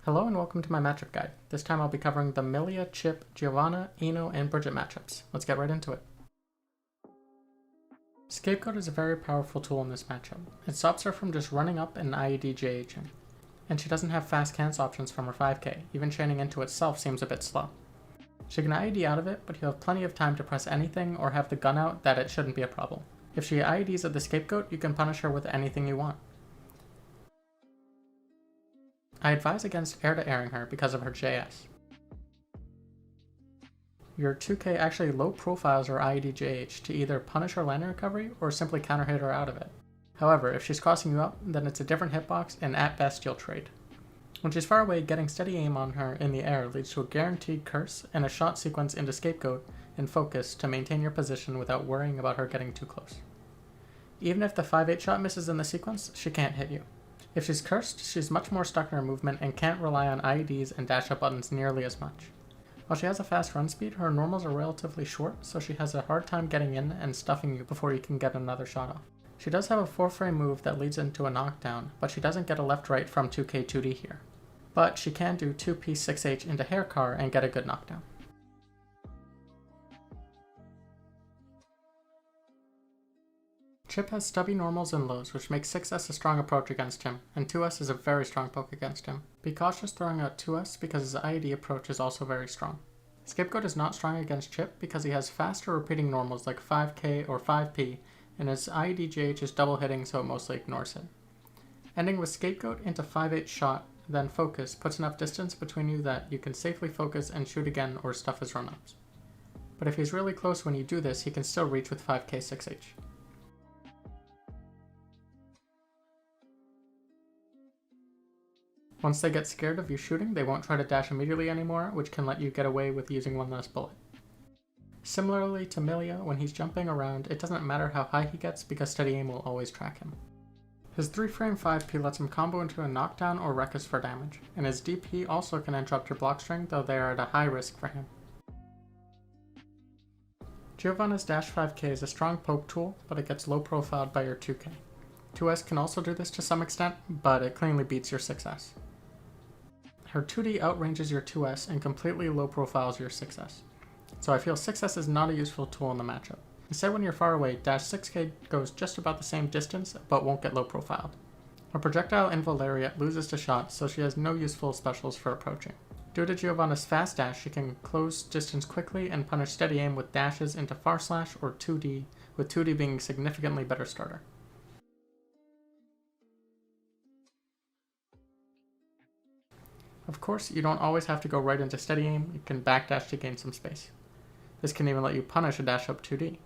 Hello and welcome to my matchup guide. This time I'll be covering the Millia, Chipp, Giovanna, Eno, and Bridget matchups. Let's get right into it. Scapegoat is a very powerful tool in this matchup. It stops her from just running up and IED-JHing. And she doesn't have fast cancel options from her 5k, even chaining into itself seems a bit slow. She can IED out of it, but you'll have plenty of time to press anything or have the gun out that it shouldn't be a problem. If she IEDs at the Scapegoat, you can punish her with anything you want. I advise against air-to-airing her because of her JS. Your 2k actually low profiles her IED-JH to either punish her landing recovery or simply counter hit her out of it. However, if she's crossing you up, then it's a different hitbox and at best you'll trade. When she's far away, getting steady aim on her in the air leads to a guaranteed curse and a shot sequence into Scapegoat and focus to maintain your position without worrying about her getting too close. Even if the 5-8 shot misses in the sequence, she can't hit you. If she's cursed, she's much more stuck in her movement and can't rely on IEDs and dash up buttons nearly as much. While she has a fast run speed, her normals are relatively short, so she has a hard time getting in and stuffing you before you can get another shot off. She does have a 4-frame move that leads into a knockdown, but she doesn't get a left-right from 2k 2D here. But she can do 2p 6h into hair car and get a good knockdown. Chipp has stubby normals and lows, which makes 6s a strong approach against him, and 2s is a very strong poke against him. Be cautious throwing out 2s because his IED approach is also very strong. Scapegoat is not strong against Chipp because he has faster repeating normals like 5k or 5p, and his IED-JH is double hitting so it mostly ignores it. Ending with Scapegoat into 5-8 shot, then focus puts enough distance between you that you can safely focus and shoot again or stuff his run-ups. But if he's really close when you do this, he can still reach with 5k 6h. Once they get scared of you shooting, they won't try to dash immediately anymore, which can let you get away with using one less bullet. Similarly to Millia, when he's jumping around, it doesn't matter how high he gets because steady aim will always track him. His 3-frame 5p lets him combo into a knockdown or wreck us for damage, and his DP also can interrupt your block string, though they are at a high risk for him. Giovanna's dash 5k is a strong poke tool, but it gets low profiled by your 2k. 2s can also do this to some extent, but it cleanly beats your 6s. Her 2D outranges your 2s and completely low profiles your 6s. So I feel 6s is not a useful tool in the matchup. Instead, when you're far away, dash 6k goes just about the same distance, but won't get low profiled. Her projectile invo lariat loses to shot, so she has no useful specials for approaching. Due to Giovanna's fast dash, she can close distance quickly and punish steady aim with dashes into far slash or 2D, with 2D being a significantly better starter. Of course, you don't always have to go right into steady aim, you can backdash to gain some space. This can even let you punish a dash up 2D.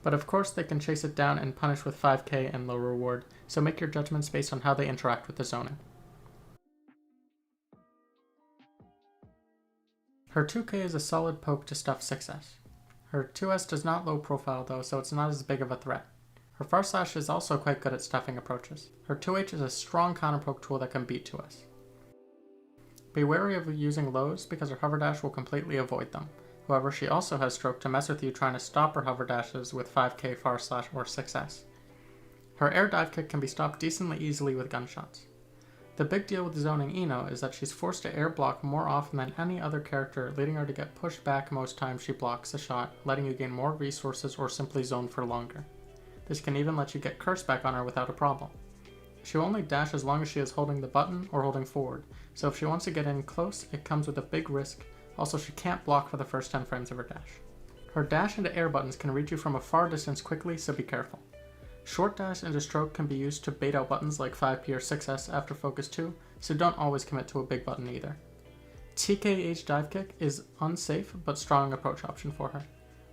But of course they can chase it down and punish with 5k and low reward, so make your judgments based on how they interact with the zoning. Her 2k is a solid poke to stuff 6s. Her 2s does not low profile though, so it's not as big of a threat. Her far slash is also quite good at stuffing approaches. Her 2h is a strong counter poke tool that can beat 2s. Be wary of using lows because her hover dash will completely avoid them. However, she also has stroke to mess with you trying to stop her hover dashes with 5k far slash or 6s. Her air dive kick can be stopped decently easily with gunshots. The big deal with zoning Eno is that she's forced to air block more often than any other character, leading her to get pushed back most times she blocks a shot, letting you gain more resources or simply zone for longer. This can even let you get curse back on her without a problem. She will only dash as long as she is holding the button or holding forward, so if she wants to get in close, it comes with a big risk. Also, she can't block for the first 10 frames of her dash. Her dash into air buttons can reach you from a far distance quickly, so be careful. Short dash into stroke can be used to bait out buttons like 5p or 6s after focus 2, so don't always commit to a big button either. TKH dive kick is unsafe but strong approach option for her,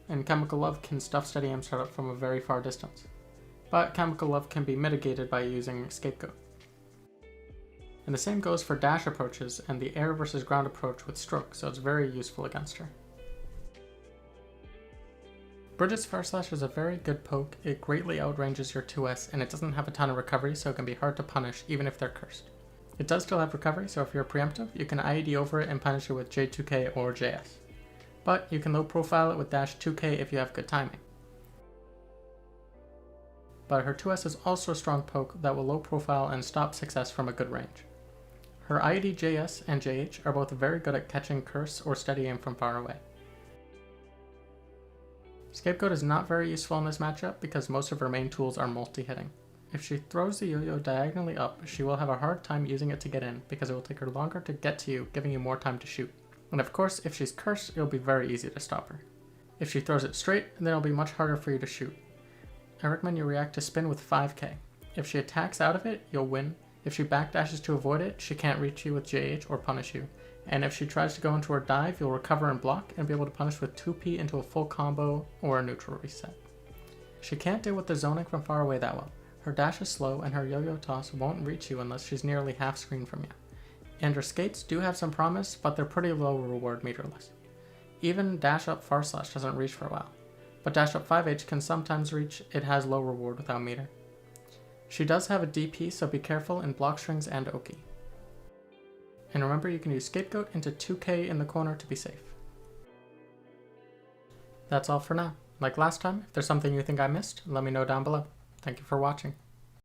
and Chemical Love can stuff steady aim startup from a very far distance. But Chemical Love can be mitigated by using Scapegoat. And the same goes for dash approaches and the air versus ground approach with stroke, so it's very useful against her. Bridget's far slash is a very good poke, it greatly outranges your 2s and it doesn't have a ton of recovery, so it can be hard to punish even if they're cursed. It does still have recovery, so if you're preemptive, you can IED over it and punish it with J2k or JS. But you can low profile it with dash 2k if you have good timing. But her 2s is also a strong poke that will low profile and stop 6s from a good range. Her IDJS and JH are both very good at catching curse or steady aim from far away. Scapegoat is not very useful in this matchup because most of her main tools are multi-hitting. If she throws the yo-yo diagonally up, she will have a hard time using it to get in because it will take her longer to get to you, giving you more time to shoot. And of course, if she's cursed, it'll be very easy to stop her. If she throws it straight, then it'll be much harder for you to shoot. I recommend you react to spin with 5k. If she attacks out of it, you'll win. If she backdashes to avoid it, she can't reach you with JH or punish you. And if she tries to go into her dive, you'll recover and block and be able to punish with 2p into a full combo or a neutral reset. She can't deal with the zoning from far away that well. Her dash is slow and her yo-yo toss won't reach you unless she's nearly half screen from you. And her skates do have some promise, but they're pretty low reward meterless. Even dash up far slash doesn't reach for a while, but dash up 5h can sometimes reach. It has low reward without meter. She does have a DP, so be careful in block strings and Oki. And remember, you can use Scapegoat into 2k in the corner to be safe. That's all for now. Like last time, if there's something you think I missed, let me know down below. Thank you for watching.